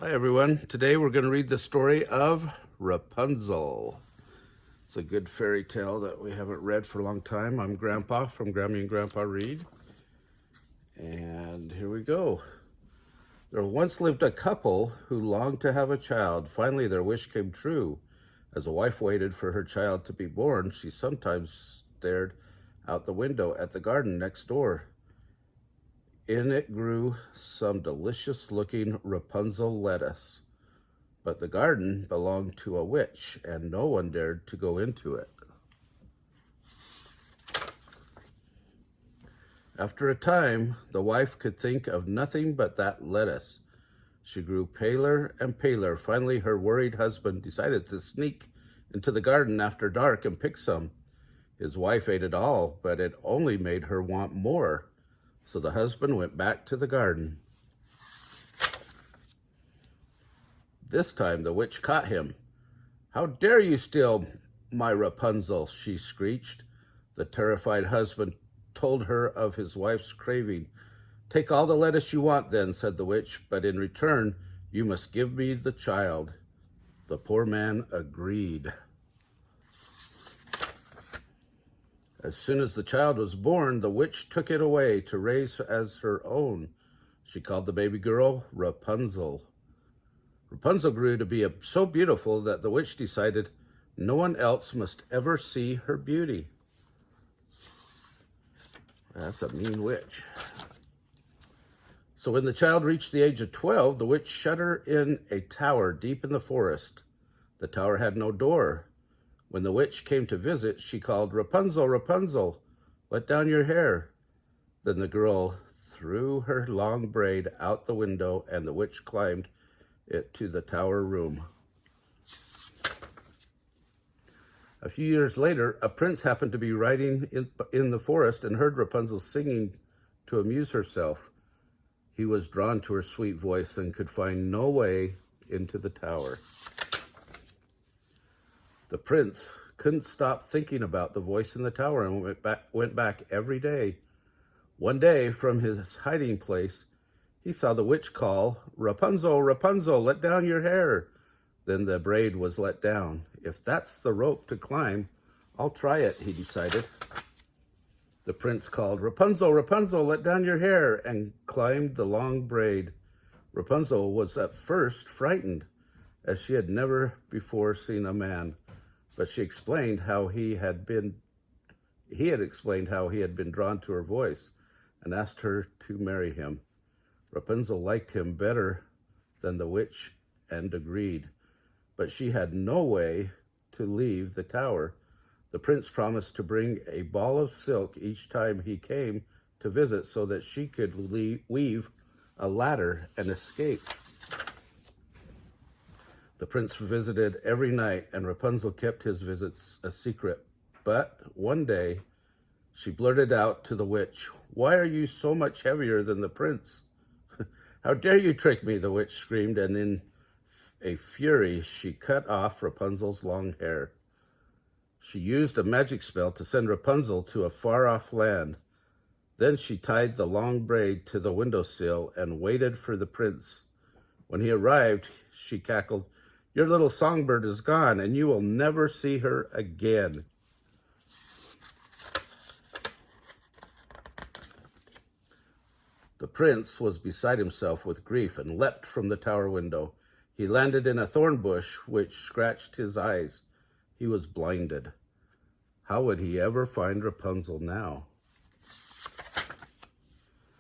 Hi everyone. Today we're going to read the story of Rapunzel. It's a good fairy tale that we haven't read for a long time. I'm Grandpa from Grammy and Grandpa Read. And here we go. There once lived a couple who longed to have a child. Finally, their wish came true. As a wife waited for her child to be born, she sometimes stared out the window at the garden next door. In it grew some delicious-looking Rapunzel lettuce, but the garden belonged to a witch, and no one dared to go into it. After a time, the wife could think of nothing but that lettuce. She grew paler and paler. Finally, her worried husband decided to sneak into the garden after dark and pick some. His wife ate it all, but it only made her want more. So the husband went back to the garden. This time the witch caught him. "How dare you steal my Rapunzel?" she screeched. The terrified husband told her of his wife's craving. "Take all the lettuce you want then," said the witch, "but in return you must give me the child." The poor man agreed. As soon as the child was born, the witch took it away to raise as her own. She called the baby girl Rapunzel. Rapunzel grew to be so beautiful that the witch decided no one else must ever see her beauty. That's a mean witch. So when the child reached the age of 12, the witch shut her in a tower deep in the forest. The tower had no door. When the witch came to visit, she called, "Rapunzel, Rapunzel, let down your hair." Then the girl threw her long braid out the window, and the witch climbed it to the tower room. A few years later, a prince happened to be riding in the forest and heard Rapunzel singing to amuse herself. He was drawn to her sweet voice and could find no way into the tower. The prince couldn't stop thinking about the voice in the tower and went back every day. One day, from his hiding place, he saw the witch call, "Rapunzel, Rapunzel, let down your hair." Then the braid was let down. "If that's the rope to climb, I'll try it," he decided. The prince called, "Rapunzel, Rapunzel, let down your hair," and climbed the long braid. Rapunzel was at first frightened, as she had never before seen a man. But she explained how he had explained how he had been drawn to her voice and asked her to marry him. Rapunzel liked him better than the witch and agreed, but she had no way to leave the tower. The prince promised to bring a ball of silk each time he came to visit so that she could weave a ladder and escape. The prince visited every night, and Rapunzel kept his visits a secret. But one day, she blurted out to the witch, "Why are you so much heavier than the prince?" "How dare you trick me?" the witch screamed, and in a fury, she cut off Rapunzel's long hair. She used a magic spell to send Rapunzel to a far-off land. Then she tied the long braid to the windowsill and waited for the prince. When he arrived, she cackled, "Your little songbird is gone, and you will never see her again." The prince was beside himself with grief and leapt from the tower window. He landed in a thorn bush, which scratched his eyes. He was blinded. How would he ever find Rapunzel now?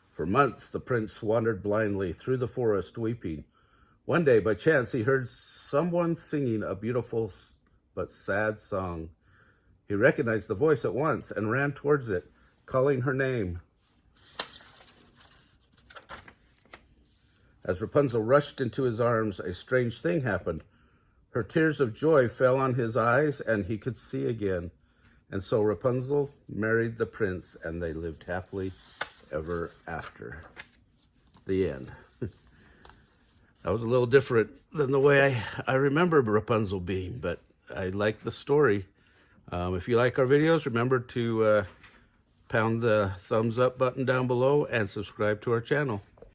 For months, the prince wandered blindly through the forest, weeping. One day, by chance, he heard someone singing a beautiful but sad song. He recognized the voice at once and ran towards it, calling her name. As Rapunzel rushed into his arms, a strange thing happened. Her tears of joy fell on his eyes, and he could see again. And so Rapunzel married the prince, and they lived happily ever after. The end. That was a little different than the way I remember Rapunzel being, but I like the story. If you like our videos, remember to pound the thumbs up button down below and subscribe to our channel.